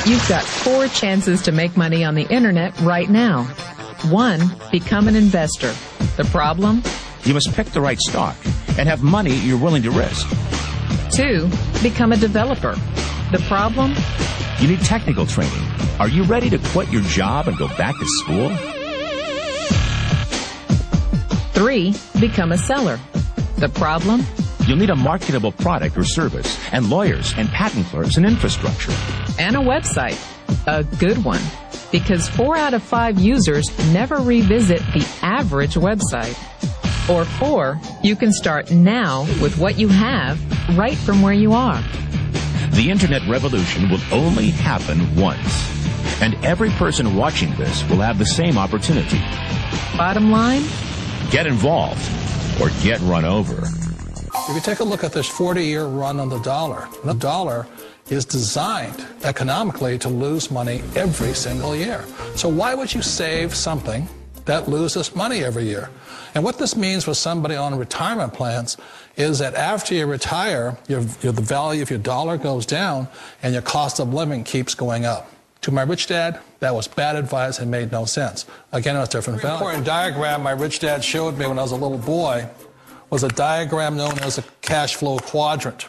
You've got 4 chances to make money on the internet right now. 1. Become an investor. The problem? You must pick the right stock and have money you're willing to risk. 2. Become a developer. The problem? You need technical training. Are you ready to quit your job and go back to school? 3. Become a seller. The problem? You'll need a marketable product or service, and lawyers and patent clerks and infrastructure. And a website. A good one. Because 4 out of 5 users never revisit the average website. Or 4, you can start now with what you have right from where you are. The Internet revolution will only happen once. And every person watching this will have the same opportunity. Bottom line? Get involved or get run over. If you take a look at this 40-year run on the dollar is designed economically to lose money every single year. So why would you save something that loses money every year? And what this means for somebody on retirement plans is that after you retire, the value of your dollar goes down and your cost of living keeps going up. To my rich dad, that was bad advice and made no sense. Again, it was different value. An important diagram my rich dad showed me when I was a little boy was a diagram known as a cash flow quadrant.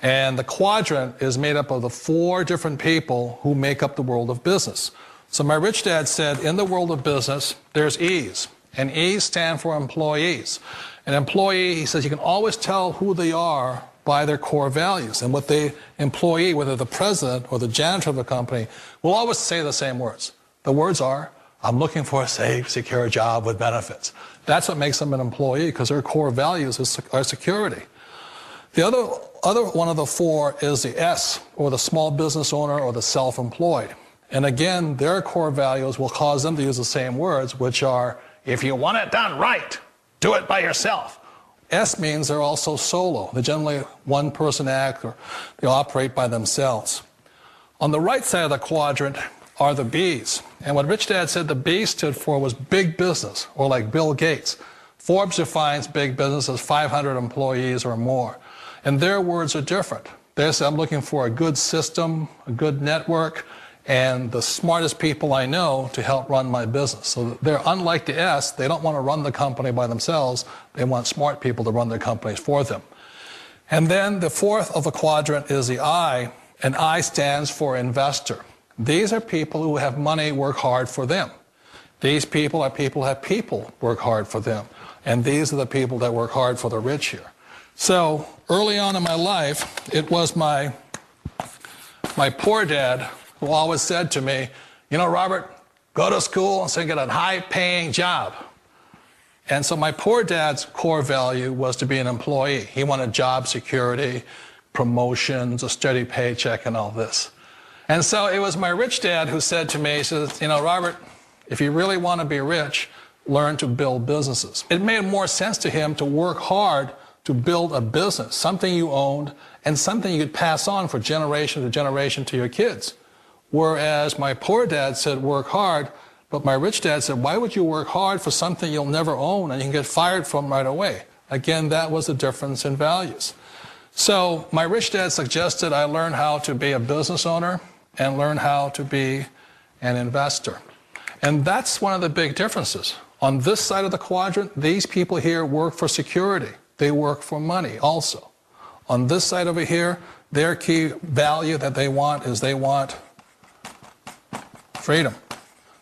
And the quadrant is made up of the 4 different people who make up the world of business. So my rich dad said, in the world of business, there's E's. And E's stand for employees. An employee, he says, you can always tell who they are by their core values. And what the employee, whether the president or the janitor of the company, will always say the same words. The words are, I'm looking for a safe, secure job with benefits. That's what makes them an employee, because their core values are security. The other one of the 4 is the S, or the small business owner or the self-employed. And again, their core values will cause them to use the same words, which are, if you want it done right, do it by yourself. S means they're also solo. They're generally one-person act, or they operate by themselves. On the right side of the quadrant are the B's. And what Rich Dad said the B stood for was big business, or like Bill Gates. Forbes defines big business as 500 employees or more. And their words are different. They say, I'm looking for a good system, a good network, and the smartest people I know to help run my business. So they're unlike the S. They don't want to run the company by themselves. They want smart people to run their companies for them. And then the 4th of the quadrant is the I, and I stands for investor. These are people who have money work hard for them. These people are people who have people work hard for them. And these are the people that work hard for the rich here. So early on in my life, it was my poor dad who always said to me, you know, Robert, go to school and so get a high-paying job. And so my poor dad's core value was to be an employee. He wanted job security, promotions, a steady paycheck, and all this. And so it was my rich dad who said to me, he says, you know, Robert, if you really want to be rich, learn to build businesses. It made more sense to him to work hard to build a business, something you owned and something you could pass on for generation to generation to your kids. Whereas my poor dad said work hard, but my rich dad said, why would you work hard for something you'll never own and you can get fired from right away? Again, that was the difference in values. So my rich dad suggested I learn how to be a business owner and learn how to be an investor. And that's one of the big differences. On this side of the quadrant, these people here work for security. They work for money also. On this side over here, their key value that they want is they want freedom.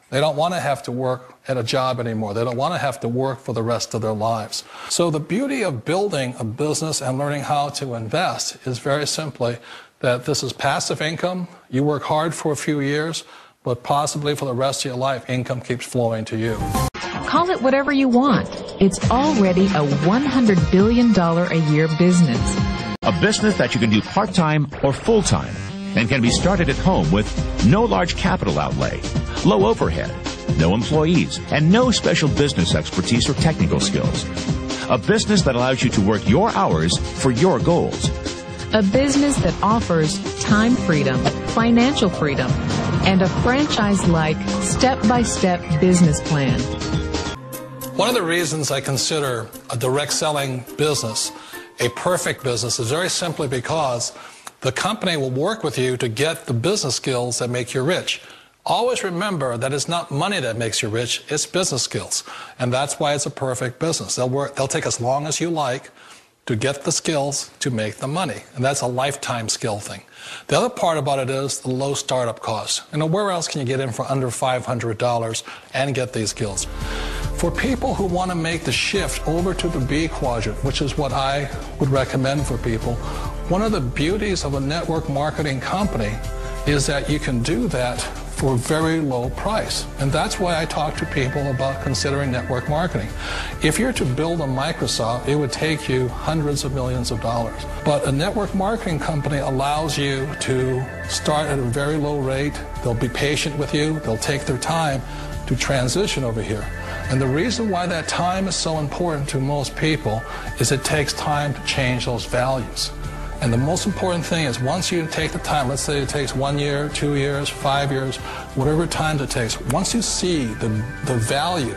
They don't want to have to work at a job anymore. They don't want to have to work for the rest of their lives. So the beauty of building a business and learning how to invest is very simply that this is passive income. You work hard for a few years, but possibly for the rest of your life, income keeps flowing to you. Call it whatever you want. It's already a $100 billion a year business. A business that you can do part-time or full-time and can be started at home with no large capital outlay, low overhead, no employees, and no special business expertise or technical skills. A business that allows you to work your hours for your goals. A business that offers time freedom, financial freedom, and a franchise-like, step-by-step business plan. One of the reasons I consider a direct selling business a perfect business is very simply because The company will work with you to get the business skills that make you rich. Always remember that it's not money that makes you rich, it's business skills. And that's why it's a perfect business. They'll take as long as you like to get the skills to make the money. And that's a lifetime skill thing. The other part about it is the low startup cost. Where else can you get in for under $500 and get these skills? For people who want to make the shift over to the B quadrant, which is what I would recommend for people, one of the beauties of a network marketing company is that you can do that for a very low price. And that's why I talk to people about considering network marketing. If you're to build a Microsoft, it would take you hundreds of millions of dollars. But a network marketing company allows you to start at a very low rate. They'll be patient with you. They'll take their time to transition over here. And the reason why that time is so important to most people is it takes time to change those values. And the most important thing is once you take the time, let's say it takes 1 year, 2 years, 5 years, whatever time it takes, once you see the value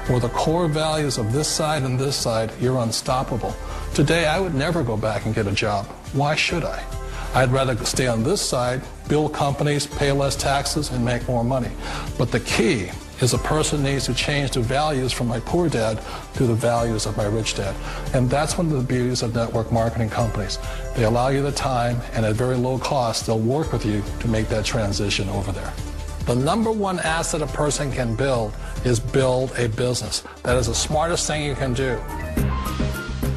or the core values of this side and this side, you're unstoppable. Today, I would never go back and get a job. Why should I? I'd rather stay on this side, build companies, pay less taxes, and make more money. But the key is a person needs to change the values from my poor dad to the values of my rich dad. And that's one of the beauties of network marketing companies. They allow you the time, and at very low cost, they'll work with you to make that transition over there. The number one asset a person can build is build a business. That is the smartest thing you can do.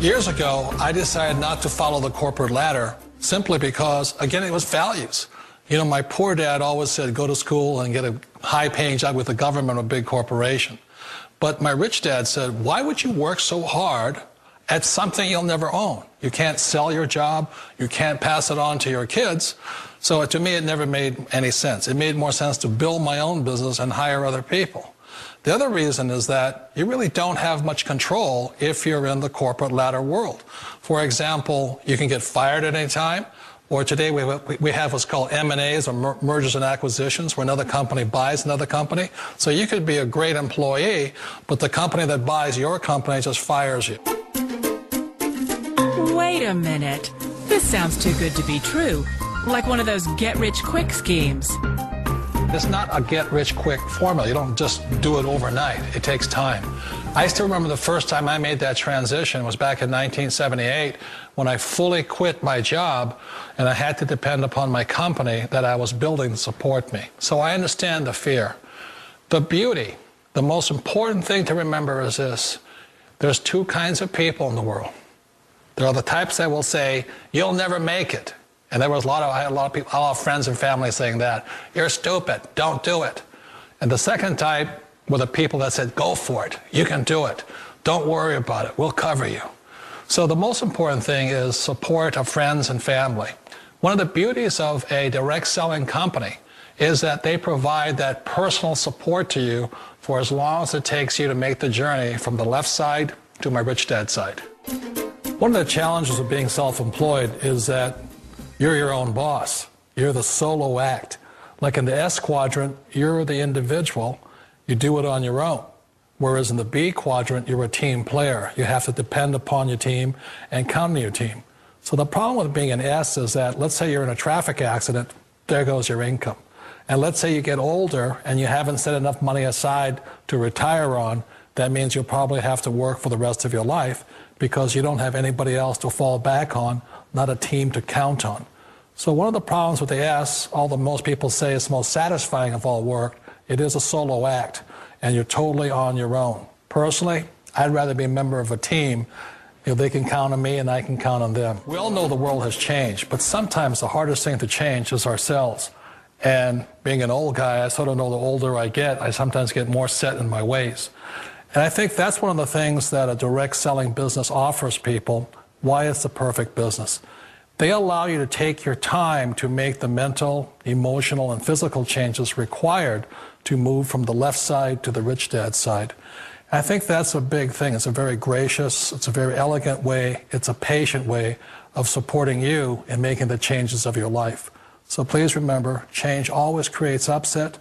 Years ago, I decided not to follow the corporate ladder simply because, again, it was values. My poor dad always said, go to school and get a high-paying job with the government or a big corporation. But my rich dad said, why would you work so hard at something you'll never own? You can't sell your job. You can't pass it on to your kids. So to me, it never made any sense. It made more sense to build my own business and hire other people. The other reason is that you really don't have much control if you're in the corporate ladder world. For example, you can get fired at any time. Or today we have what's called M&As, or mergers and acquisitions, where another company buys another company. So you could be a great employee, but the company that buys your company just fires you. Wait a minute. This sounds too good to be true. Like one of those get-rich-quick schemes. It's not a get-rich-quick formula. You don't just do it overnight. It takes time. I still remember the first time I made that transition was back in 1978 when I fully quit my job and I had to depend upon my company that I was building to support me. So I understand the fear. The beauty, the most important thing to remember is this. There's two kinds of people in the world. There are the types that will say, you'll never make it. And I had a lot of people, a lot of friends and family saying that. You're stupid, don't do it. And the second type were the people that said, go for it, you can do it. Don't worry about it, we'll cover you. So the most important thing is support of friends and family. One of the beauties of a direct selling company is that they provide that personal support to you for as long as it takes you to make the journey from the left side to my rich dad side. One of the challenges of being self-employed is that you're your own boss. You're the solo act. Like in the S quadrant, you're the individual. You do it on your own. Whereas in the B quadrant, you're a team player. You have to depend upon your team and count on your team. So the problem with being an S is that, let's say you're in a traffic accident, there goes your income. And let's say you get older and you haven't set enough money aside to retire on, that means you'll probably have to work for the rest of your life because you don't have anybody else to fall back on, not a team to count on. So one of the problems with the S, although most people say it's the most satisfying of all work, it is a solo act, and you're totally on your own. Personally, I'd rather be a member of a team. They can count on me and I can count on them. We all know the world has changed, but sometimes the hardest thing to change is ourselves. And being an old guy, I sort of know the older I get, I sometimes get more set in my ways. And I think that's one of the things that a direct selling business offers people, why it's the perfect business. They allow you to take your time to make the mental, emotional, and physical changes required to move from the left side to the rich dad side. I think that's a big thing. It's a very gracious, it's a very elegant way, it's a patient way of supporting you in making the changes of your life. So please remember, change always creates upset,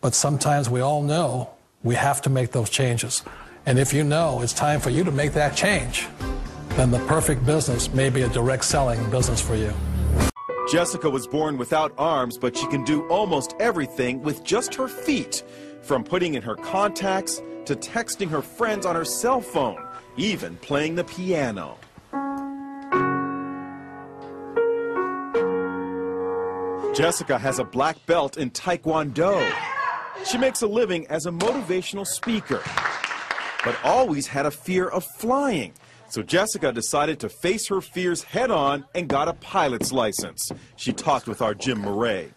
but sometimes we all know we have to make those changes. And if you know it's time for you to make that change, then the perfect business may be a direct selling business for you. Jessica was born without arms, but she can do almost everything with just her feet. From putting in her contacts to texting her friends on her cell phone, even playing the piano. Jessica has a black belt in Taekwondo. She makes a living as a motivational speaker, but always had a fear of flying. So Jessica decided to face her fears head-on and got a pilot's license. She talked with our Jim Murray.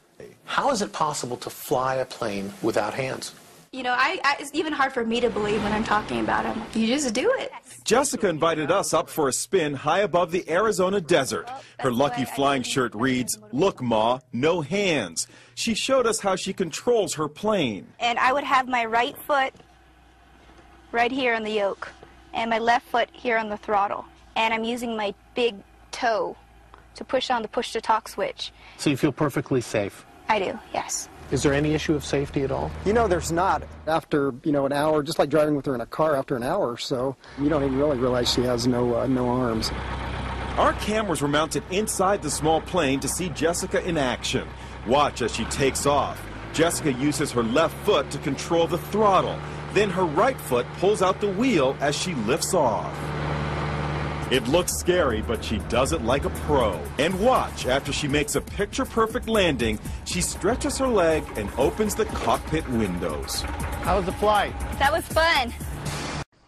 How is it possible to fly a plane without hands? You know, it's even hard for me to believe when I'm talking about them. You just do it. Jessica invited us up for a spin high above the Arizona desert. Her lucky flying shirt reads, "Look, Ma, no hands." She showed us how she controls her plane. And I would have my right foot right here on the yoke, and my left foot here on the throttle. And I'm using my big toe to push on the push-to-talk switch. So you feel perfectly safe? I do, yes. Is there any issue of safety at all? You know, there's not. After, an hour, just like driving with her in a car, after an hour or so, you don't even really realize she has no arms. Our cameras were mounted inside the small plane to see Jessica in action. Watch as she takes off. Jessica uses her left foot to control the throttle. Then her right foot pulls out the wheel as she lifts off. It looks scary, but she does it like a pro. And watch, after she makes a picture-perfect landing, she stretches her leg and opens the cockpit windows. How was the flight? That was fun.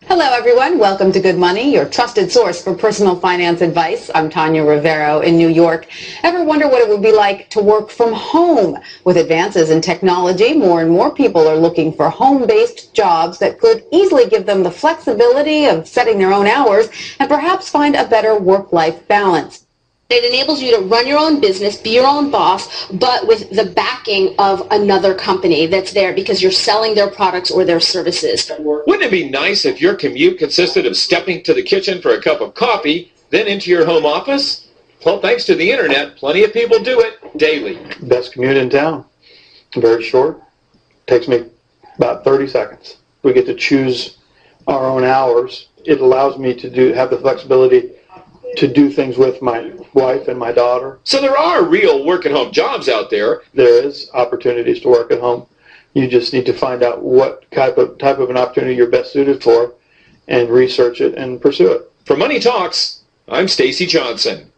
Hello, everyone. Welcome to Good Money, your trusted source for personal finance advice. I'm Tanya Rivero in New York. Ever wonder what it would be like to work from home? With advances in technology, more and more people are looking for home-based jobs that could easily give them the flexibility of setting their own hours and perhaps find a better work-life balance. It enables you to run your own business, be your own boss, but with the backing of another company that's there because you're selling their products or their services. Wouldn't it be nice if your commute consisted of stepping to the kitchen for a cup of coffee, then into your home office? Well, thanks to the internet, plenty of people do it daily. Best commute in town. Very short. Takes me about 30 seconds. We get to choose our own hours. It allows me to have the flexibility to do things with my wife and my daughter. So there are real work-at-home jobs out there. There is opportunities to work at home. You just need to find out what type of an opportunity you're best suited for and research it and pursue it. For Money Talks, I'm Stacy Johnson.